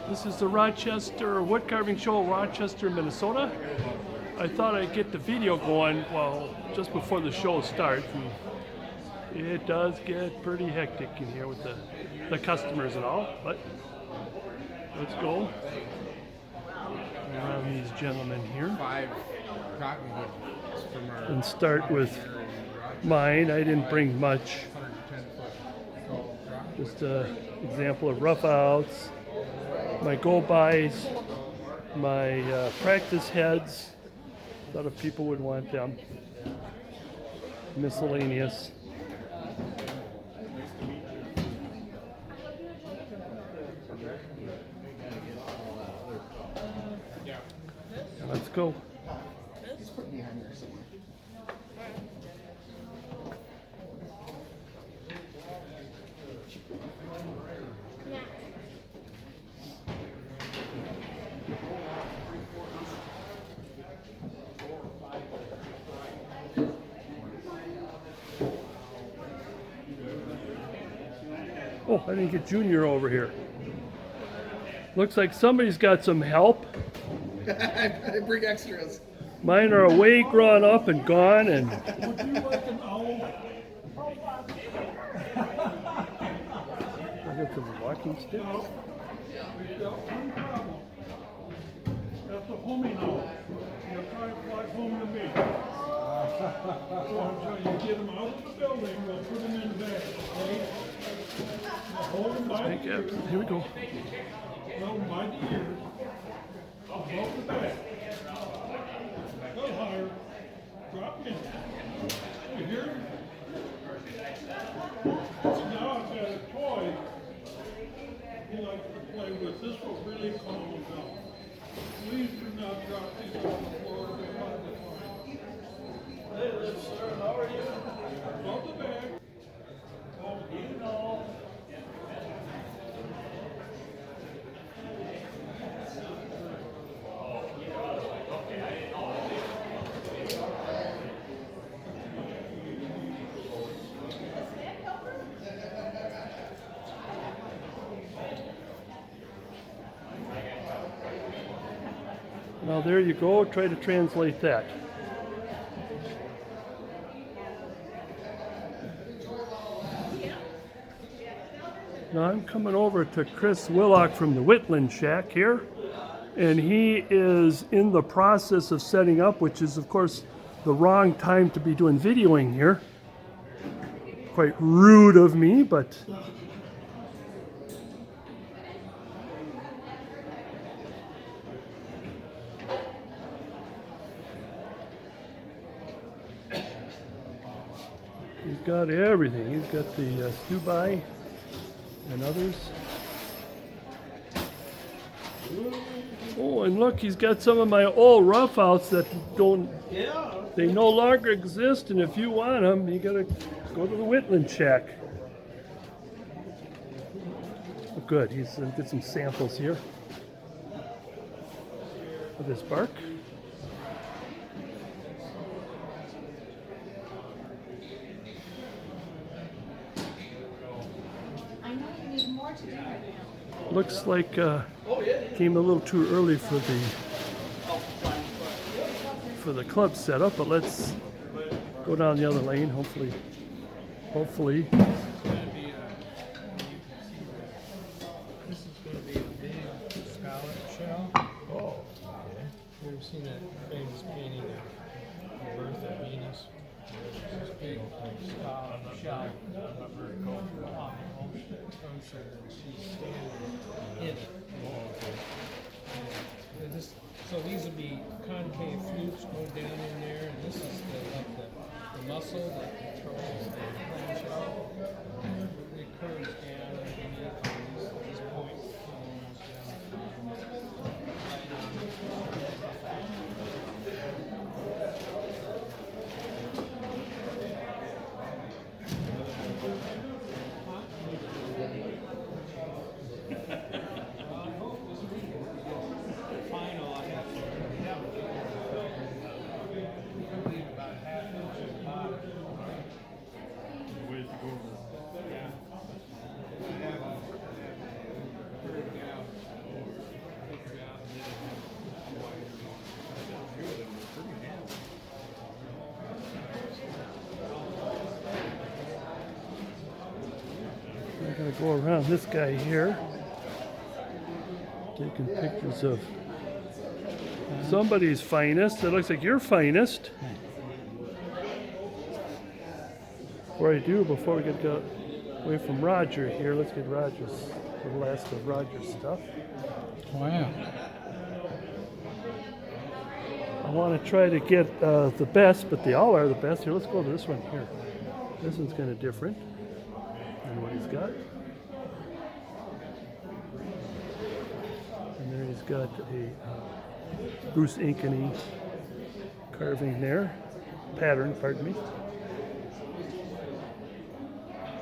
This is the Rochester Wood Carving Show, Rochester, Minnesota. I thought I'd get the video going, well, just before the show starts. And it does get pretty hectic in here with the customers and all, but let's go around these gentlemen here and start with mine. I didn't bring much, just an example of rough outs, my go-bys, my practice heads. A lot of people would want them. Miscellaneous. Let's go. Oh, I didn't get Junior over here. Looks like somebody's got some help. I bring extras. Mine are way grown up and gone, and Would you like an owl? I got some walking sticks. No problem. That's a homing owl. You'll try to fly home to me. So until you get them out of the building, we'll put them in bed, okay? Now hold them by the ears. Here we go. Hold them by the ears. Above the back. A little higher. Drop in. You hear me? Now I've got a toy he likes to play with. This will really calm him down. Please do not drop these on the floor. They're hard to find. Hey, little sir, how are you? Above the back. Oh, you know. Now there you go, try to translate that. Now I'm coming over to Chris Willock from the Whitland Shack here, and he is in the process of setting up, which is of course the wrong time to be doing videoing here. Quite rude of me, but he's got everything. He's got the Stubai and others. Oh, and look, he's got some of my old roughouts that don't, they no longer exist, and if you want them, you gotta go to the Whitland Shack. Oh, good, he's gonna get some samples here of this bark. Looks like came a little too early for the club setup, but let's go down the other lane. Hopefully. This is going to be a big scallop shell. Oh. You've seen that famous painting of Bertha Venus. This big scallop shell on the ocean, and she's standing in it. And this, so these would be concave flutes going down in there, and this is the muscle that controls the clamshell. It curves down underneath these point cones final, I have to complete about half inch gonna go around this guy here, taking pictures of somebody's finest. It looks like your finest. Before we get away from Roger here, let's get Roger's, the last of Roger's stuff. Wow. I want to try to get the best, but they all are the best. Here, let's go to this one here. This one's kind of different than what he's got. And there he's got a Bruce Ankeny carving there. Pattern, pardon me.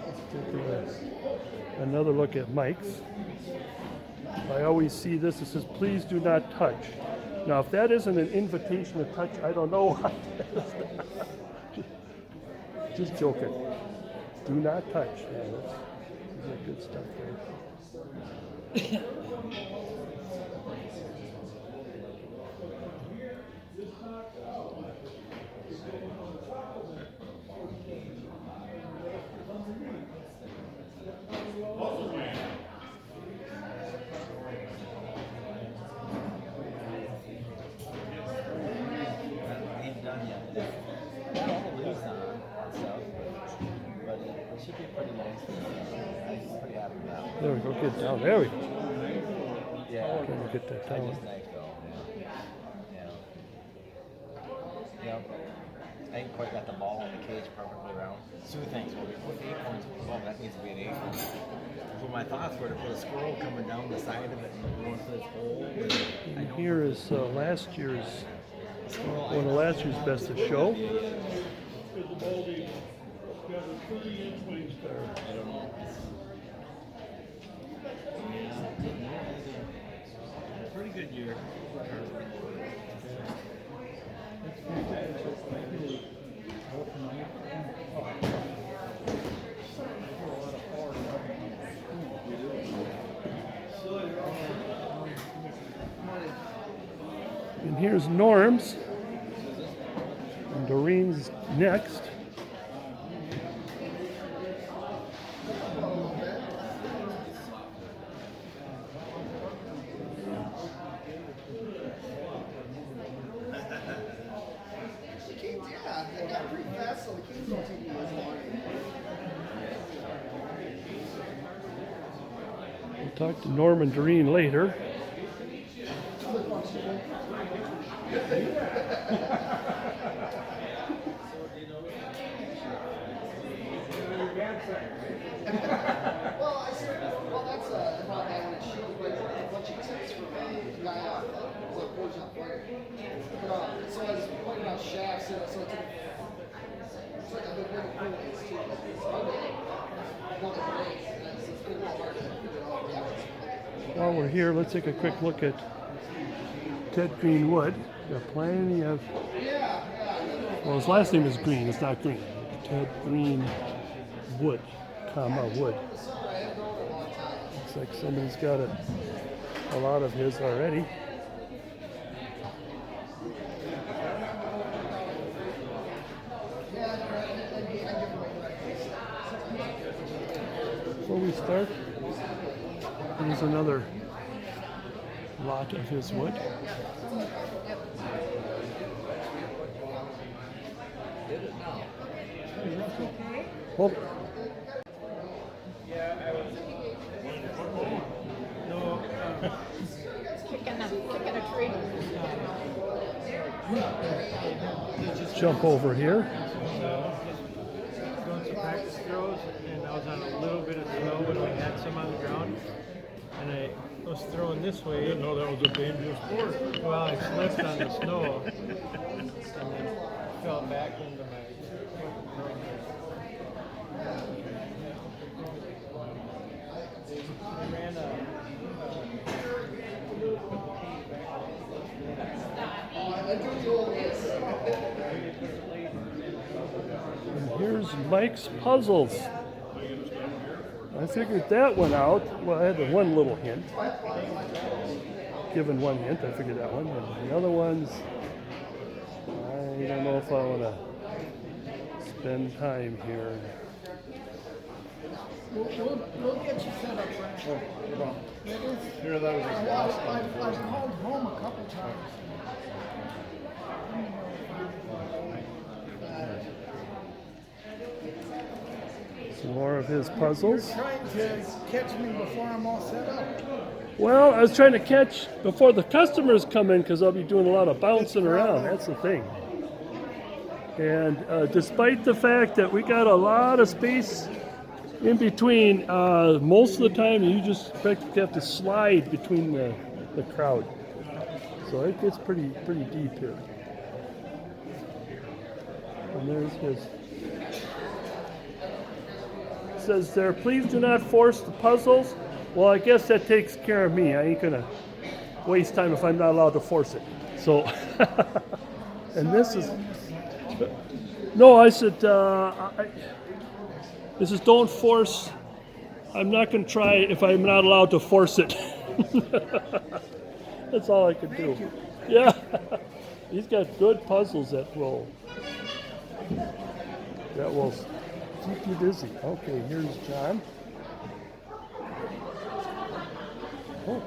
Let's take another look at Mike's. I always see this. It says, please do not touch. Now, if that isn't an invitation to touch, I don't know what that is. Just joking. Do not touch. Yeah, that's good stuff there. There we go, get down. There we go. Yeah. Trying to get that down. Just nice though. Yeah. Yeah. I ain't quite got the ball in the cage perfectly round. Sue thinks, well, we put the acorns, well, that needs to be an acorn. But my thoughts were to put a squirrel coming down the side of it and going through this hole. And here is last year's, one of last year's best of show. Is the Baldy got a 30-inch wingspan? I don't know. Pretty good year. And here's Norm's. And Doreen's next. Yeah, they got pretty fast, so the kids don't take me as long. We'll talk to Norm and Doreen later. Well, I said, well, that's about that when it shows, but what she takes from the guy off the coach on fire. But, so I was pointing out shafts, so it's like a big pool too. It's probably one of the days, and it's pretty hard to figure out the hours. While we're here, let's take a quick look at Ted Greenwood. Got plenty of. Well, his last name is Green. It's not Green. Ted Greenwood, Wood. Looks like somebody's got a lot of his already. Before we start, here's another lot of his wood. Hold it. Kicking a tree. Jump over here. Doing some practice throws, and I was on a little bit of snow when we had some on the ground, and I was throwing this way. I didn't know that was a dangerous sport. Well, I slipped on the snow, and then fell back into my. I ran And here's Mike's puzzles. I figured that one out. Well, I had the one little hint. Given one hint, I figured that one. And the other ones, I don't know if I want to spend time here. We'll get you set up, Frank. Oh, hold on. It is. Here, that was his last one. I've called home a couple times. Some more of his puzzles. You're trying to catch me before I'm all set up. Well, I was trying to catch before the customers come in because I'll be doing a lot of bouncing around. That's the thing. And despite the fact that we got a lot of space in between, most of the time you just practically have to slide between the crowd. So it gets pretty deep here. And there's his. It says there, please do not force the puzzles. Well, I guess that takes care of me. I ain't gonna waste time if I'm not allowed to force it. So, and this is. No, I said, this is don't force. I'm not going to try if I'm not allowed to force it. That's all I can do. Yeah. He's got good puzzles that will keep you busy. Okay, here's John. Oh.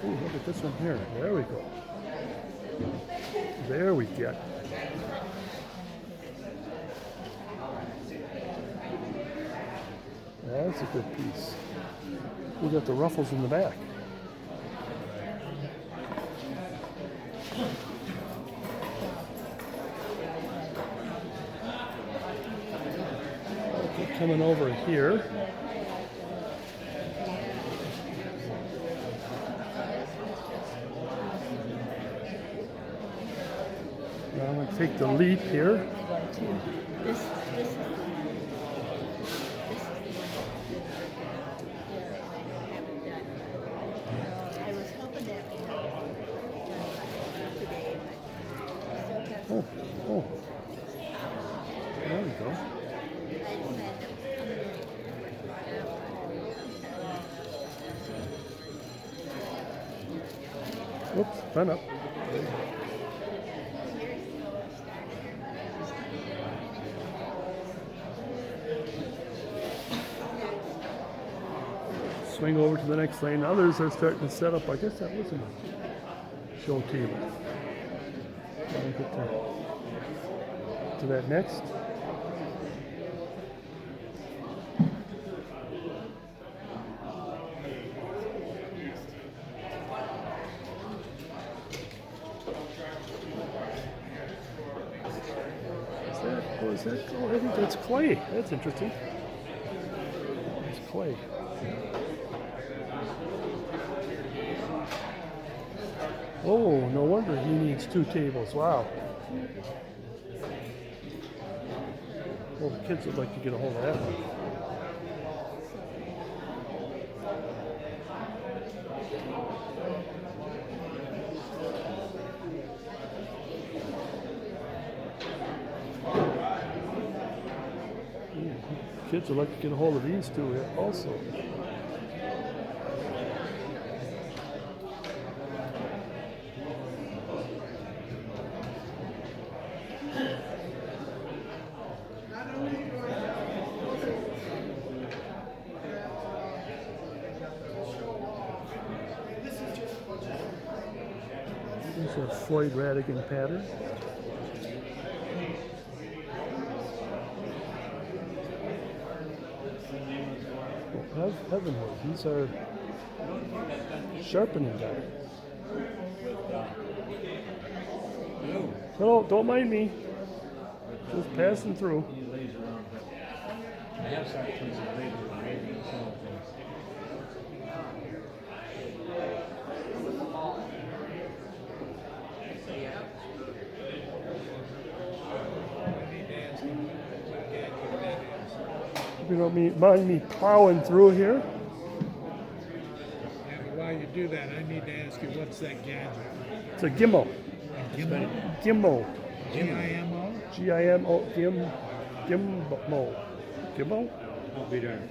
Ooh, look at this one here. There we go. There we get. That's a good piece. We got the ruffles in the back. Okay, coming over here. Now I'm going to take the leap here. This is I was hoping that we had done today, but Oh. There we go. Oops, bent up. Swing over to the next lane. Others are starting to set up. I guess that wasn't a show table. I'll get to that next. What is that? Oh, I think that's clay. That's interesting. It's clay. Oh, no wonder he needs 2 tables. Wow. Well, the kids would like to get a hold of that one. Kids would like to get a hold of these 2 also. There's a Floyd Radigan pattern. Heavenly, these are sharpening guys. Hello, don't mind me. Just passing through. If you don't mind me plowing through here. Yeah, but while you do that, I need to ask you, what's that gadget? It's a gimbal. Gimbal? Gimbal. G-I-M-O? G-I-M-O. Gimbal. Gimbal? I'll be darned.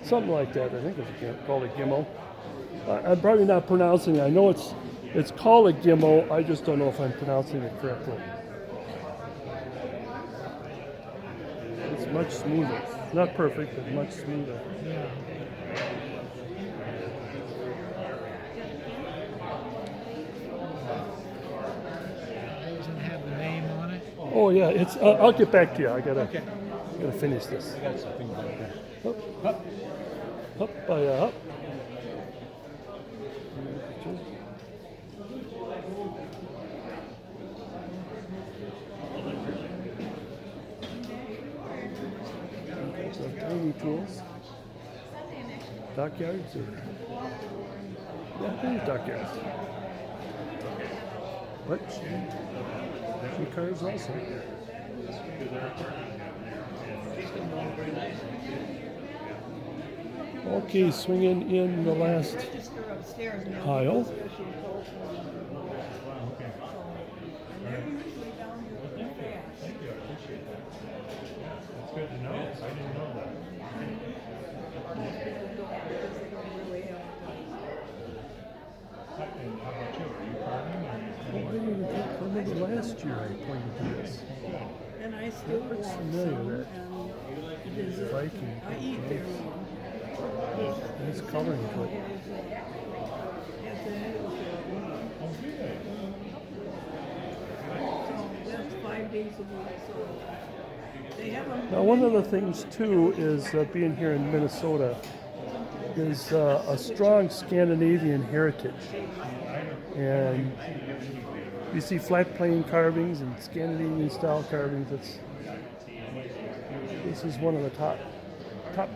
Something like that. I think it's called a gimbal. I'm probably not pronouncing it. I know it's called a gimbal. I just don't know if I'm pronouncing it correctly. It's It's much smoother. Not perfect, but much smoother. Yeah. Doesn't have the name on it. Oh yeah, it's. I'll get back to you. I gotta finish this. I got something like that. Up, up, up. Some tiny tools. Dockyards or yeah, these dockyards. What? She carves also. Okay, swinging in the last Just go upstairs now. pile. That's good to know. I didn't know that. And how about you? Are you carving or are you Oh, I didn't remember last year I pointed to this. And I still Looks walk familiar, some that and visit. Viking. I eat there. Nice coloring to it. At the middle So that's 5 days a week. So they have them. Now, one of the things too is being here in Minnesota is a strong Scandinavian heritage, and you see flat plane carvings and Scandinavian style carvings. This is one of the top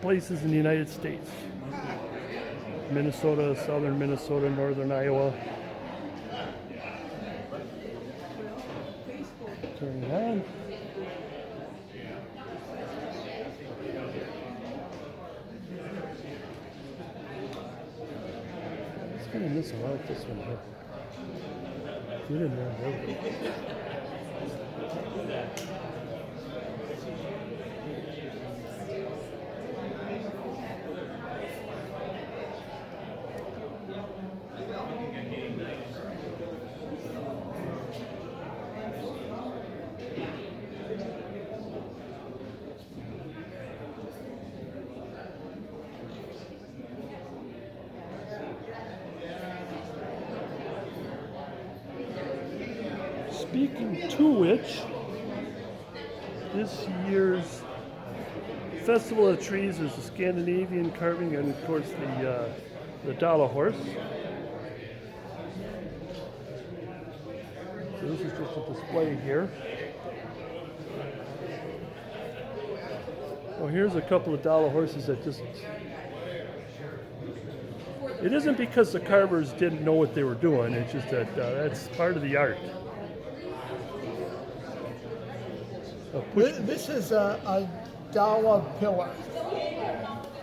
places in the United States. Minnesota, southern Minnesota, northern Iowa. Turning on. It's kind of missing. I like this one here. Get in there. Speaking to which, this year's Festival of Trees is the Scandinavian carving and of course the Dala horse. So this is just a display here. Well, here's a couple of Dala horses that just... It isn't because the carvers didn't know what they were doing, it's just that that's part of the art. This is a Dala pillar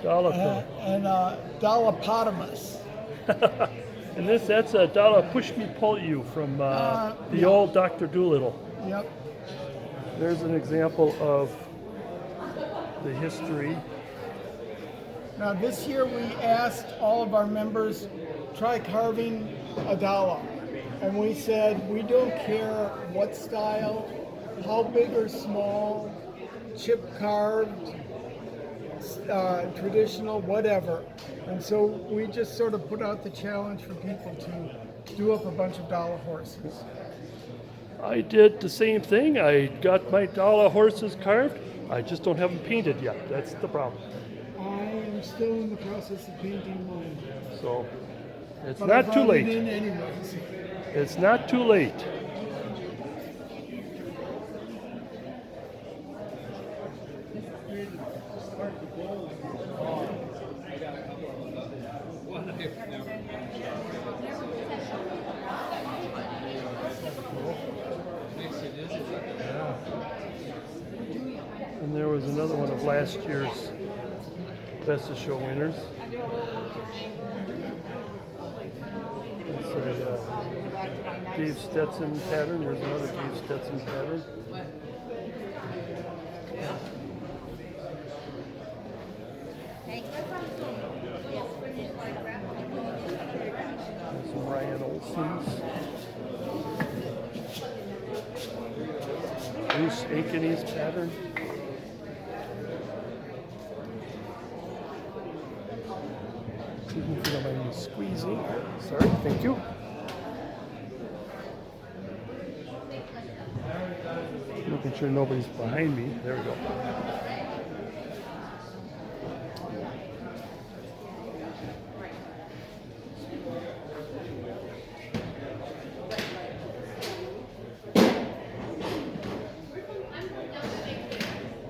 Dala pillar. and a Dalapotamus. And that's a Dala push me pull you from the old Dr. Doolittle. Yep. There's an example of the history. Now this year we asked all of our members, try carving a Dala. And we said, we don't care what style, how big or small, chip carved, traditional, whatever. And so we just sort of put out the challenge for people to do up a bunch of Dala horses. I did the same thing. I got my Dala horses carved. I just don't have them painted yet. That's the problem. I am still in the process of painting mine. So it's But I not too brought it late. in anyways. It's not too late. And there was another one of last year's Best of Show winners. It's a Dave Stetson pattern. There's another Dave Stetson pattern. Some Ryan Olson's. Bruce Akeny's pattern. Thank you. Making sure nobody's behind me. There we go.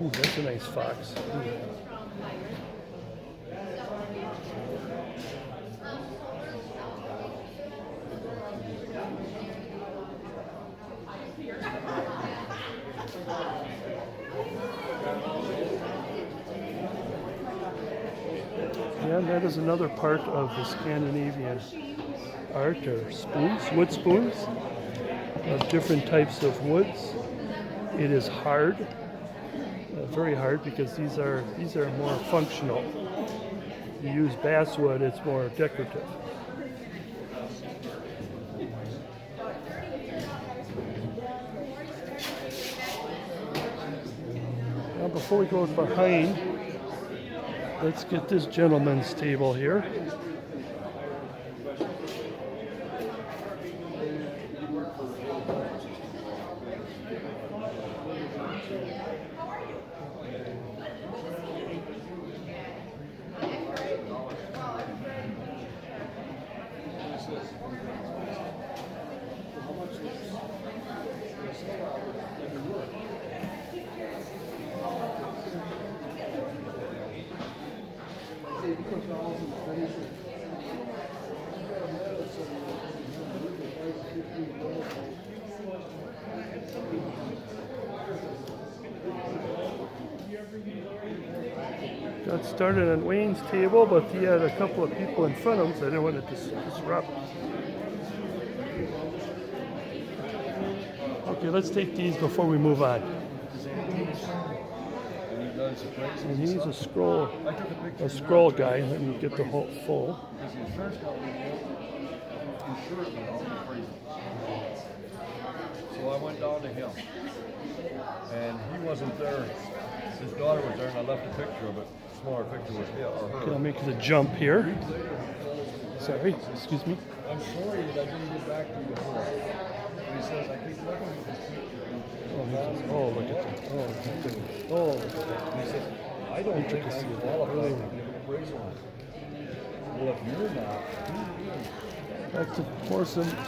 Ooh, that's a nice fox. Ooh. Yeah, that is another part of the Scandinavian art, or spoons, wood spoons, of different types of woods. It is hard, very hard, because these are more functional. You use basswood, it's more decorative. Now, before we go behind, let's get this gentleman's table here. Got started on Wayne's table, but he had a couple of people in front of him, so I didn't want to disrupt. Okay, let's take these before we move on. And he's a scroll guy. Let me get the whole full. So I went down to him, and he wasn't there. His daughter was there, and I left a picture of it. Smaller picture was him or her. Okay, I'll make the jump here. Sorry, excuse me. I'm sorry that I didn't get back to you before. He says, I keep looking at this picture. Oh, look at that. Oh, my goodness. Oh, look at that. And he says, I don't think Intricacy I'm of that. qualified Really. to give a appraisal on it. Well, if you're not, who is? Back to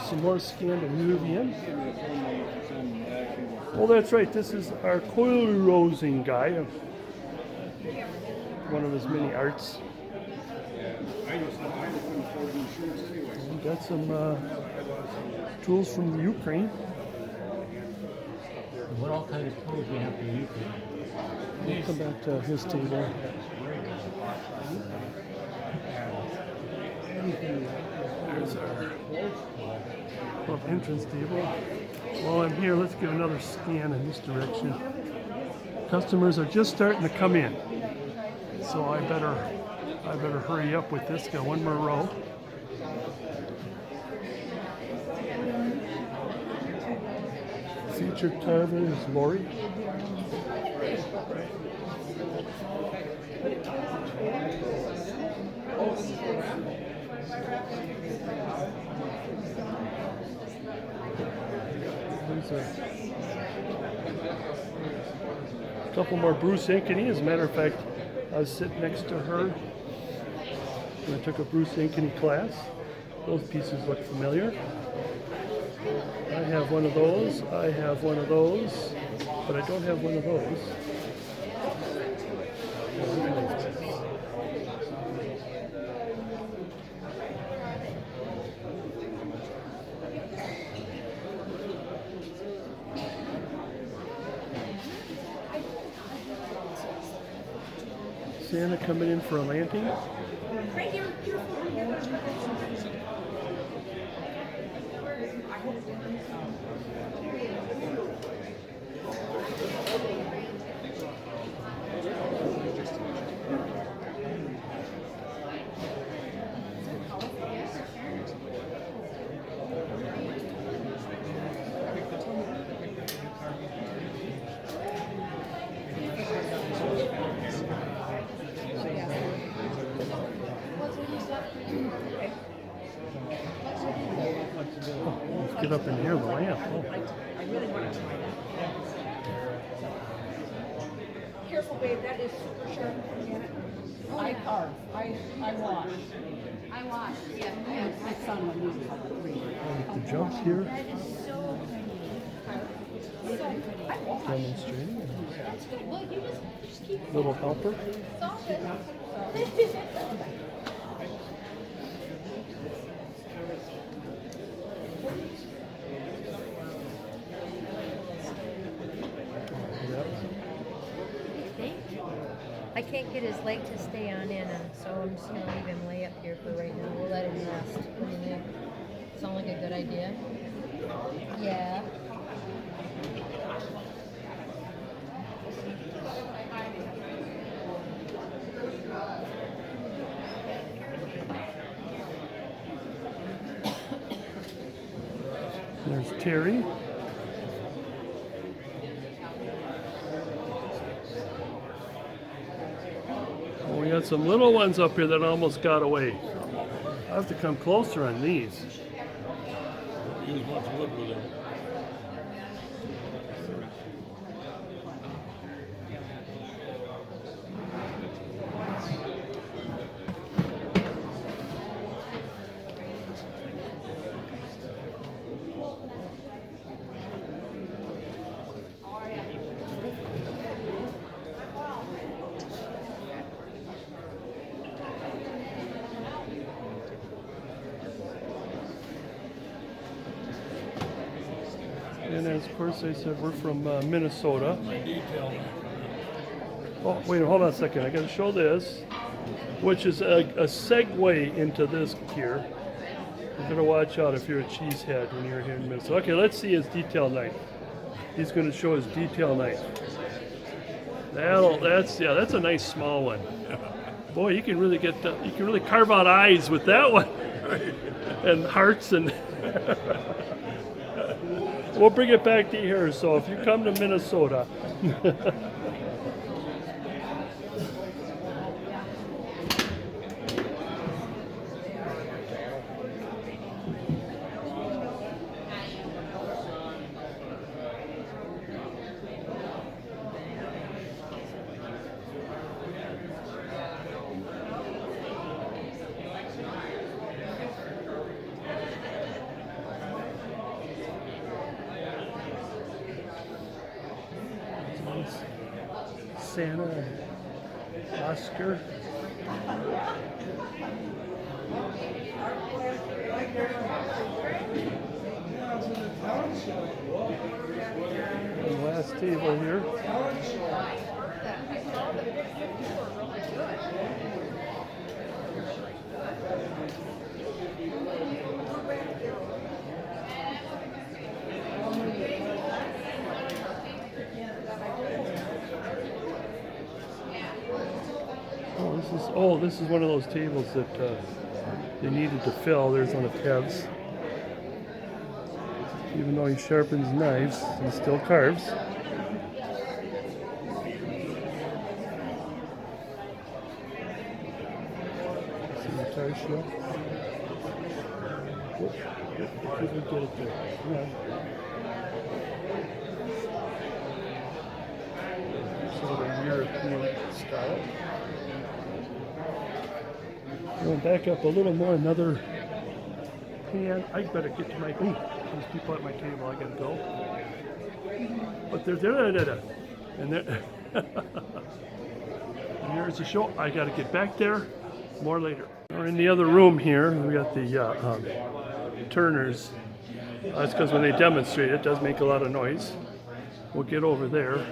some more Scandinavian. Oh, that's right. This is our coil rosing guy. One of his many arts. We got some tools from the Ukraine. What all kind of tools we have to use? We'll come back to his table. There's our little entrance table. While I'm here, let's give another scan in this direction. Customers are just starting to come in, so I better hurry up with this. Got one more row. Featured carver is Lori. There's a couple more Bruce Ankeny. As a matter of fact, I was sitting next to her and I took a Bruce Ankeny class. Those pieces look familiar. I have one of those, I have one of those, but I don't have one of those. Santa coming in for a lantern. it up in here, the lamp. Oh. I really want to try that. Careful, babe, that is super sharp. I carve. I wash. I wash, yeah. My son will use it. The jumps here. That is so pretty. So pretty. I wash. Demonstrating. That's good. Well, you just keep Little helper. it's all good. I can't get his leg to stay on in, and so I'm just gonna leave him lay up here for right now. We'll let him rest. What do you think? Sound like a good idea? Yeah. There's Terry. We got some little ones up here that almost got away. I have to come closer on these. Use much wood with them. And as of course I said, we're from Minnesota. Oh, wait, hold on a second. I got to show this, which is a segue into this here. You gotta watch out if you're a cheesehead when you're here in Minnesota. Okay, let's see his detail knife. He's going to show his detail knife. That's a nice small one. Boy, you can really you can really carve out eyes with that one, and hearts and. We'll bring it back to here. So if you come to Minnesota. Santa and Oscar. And last table here. This is one of those tables that they needed to fill. There's one of Kev's. Even though he sharpens knives, he still carves. Guitar show. If we get it there. Yeah. Sort of European style. Going back up a little more, another pan. I better get to my there's people at my table. I gotta go. But there's and there. And here's the show. I gotta get back there. More later. We're in the other room here. We got the turners. That's because when they demonstrate, it does make a lot of noise. We'll get over there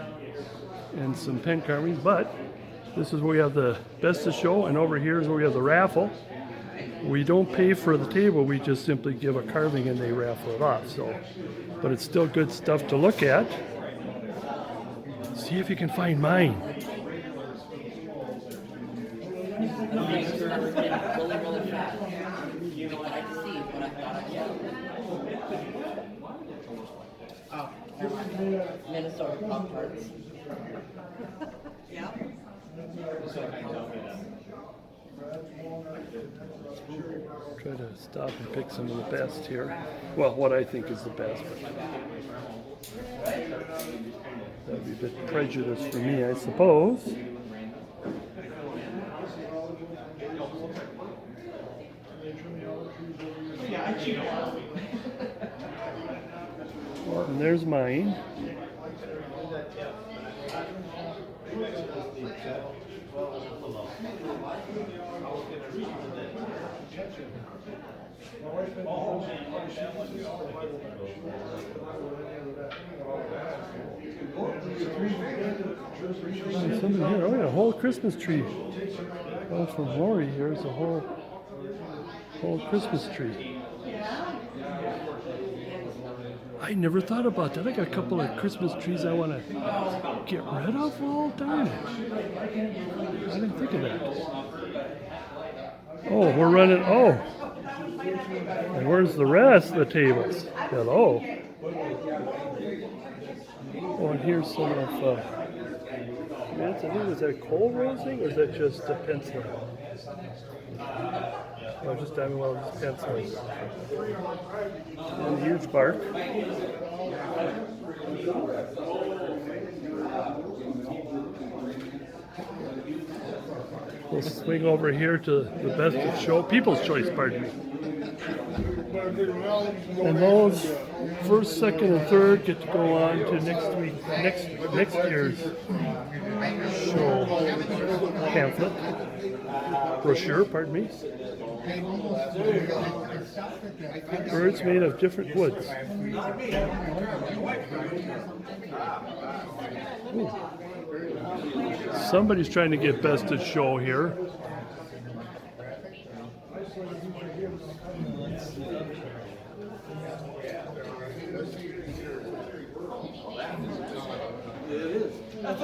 and some pen carvings, but this is where we have the best of show, and over here is where we have the raffle. We don't pay for the table, we just simply give a carving and they raffle it off. So, but it's still good stuff to look at. See if you can find mine. Minnesota Pop-Tarts. Yeah. Try to stop and pick some of the best here. Well, what I think is the best. But that'd be a bit prejudice for me, I suppose. And there's mine. There's something here. Oh, yeah, a whole Christmas tree. Oh, from Lori, here's a whole Christmas tree. I never thought about that. I got a couple of Christmas trees I want to get rid of. Oh, darn it. I didn't think of that. Oh, we're running. Oh. And where's the rest of the tables? Hello. Oh, and here's some of, I think, was that coal rosing or is that just a penciling? Oh, just diamond well, just penciling. And a huge bark. We'll swing over here to the best of show, People's Choice, pardon me. And those first, second, and third get to go on to next year's show pamphlet, brochure, pardon me. Birds made of different woods. Ooh. Somebody's trying to get best of show here.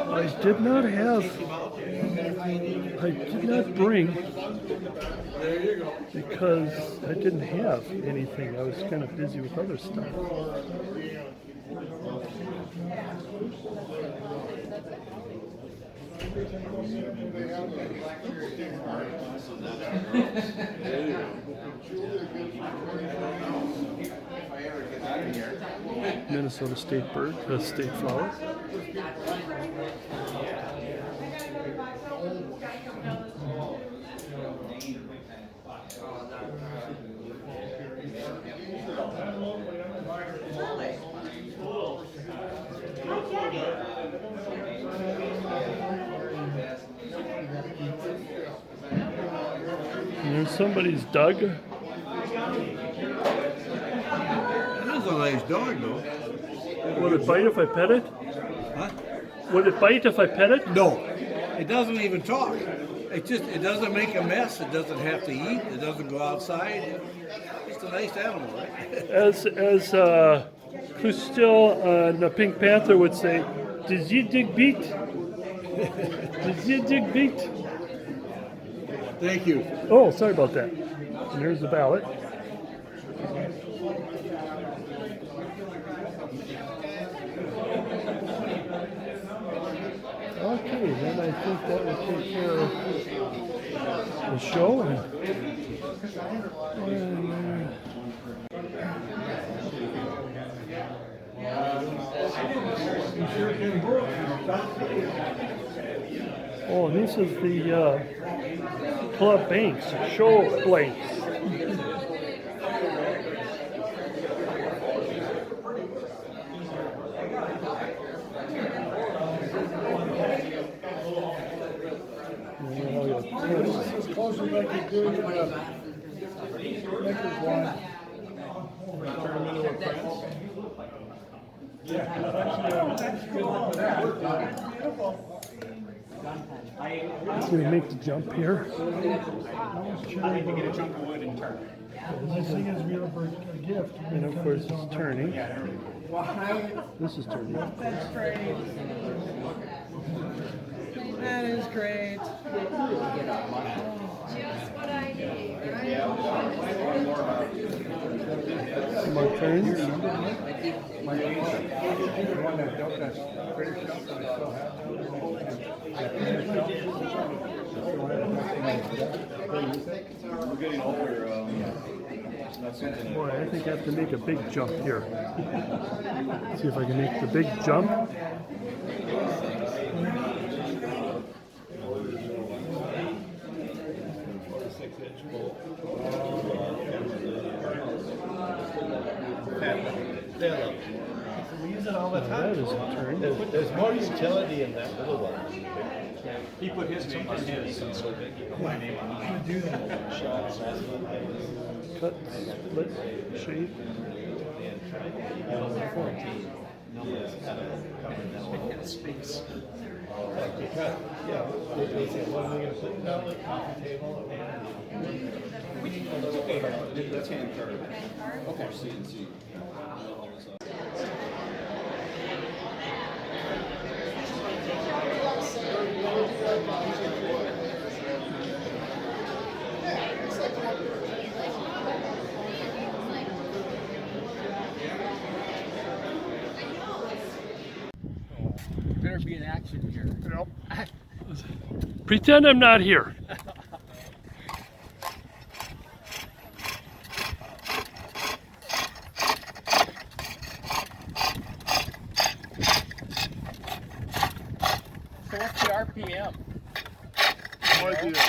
I did not bring because I didn't have anything. I was kind of busy with other stuff. Minnesota state bird, state flower. And there's somebody's Doug. That is a nice dog, though. Would it bite if I pet it? Huh? Would it bite if I pet it? No, it doesn't even talk. It doesn't make a mess. It doesn't have to eat. It doesn't go outside. It's a nice animal, right? As Custil on the Pink Panther would say, "Did you dig beat? Did you dig beat?" Thank you. Oh, sorry about that. And here's the ballot. Okay, then I think that will take care of the show. And oh, and this is the Club Banks show blanks. As close as I could do to the Lakers one. Can we make the jump here? The nice thing is we have a gift. And of course it's turning. This is turning. That's great. That is great. Just what I need, Some more turns. We're getting older. It's not something Boy, I think I have to make a big jump here. See if I can make the big jump. We use it all the That time. is a turn. There's more utility in that little one. He put his name on his, so he put my name on mine. Cut, split, shape. Space. Yeah, they say, what are we going to put down the coffee table? That's hand carved. Okay. CNC. Better be in action here. Pretend I'm not here. So what's the RPM? No idea.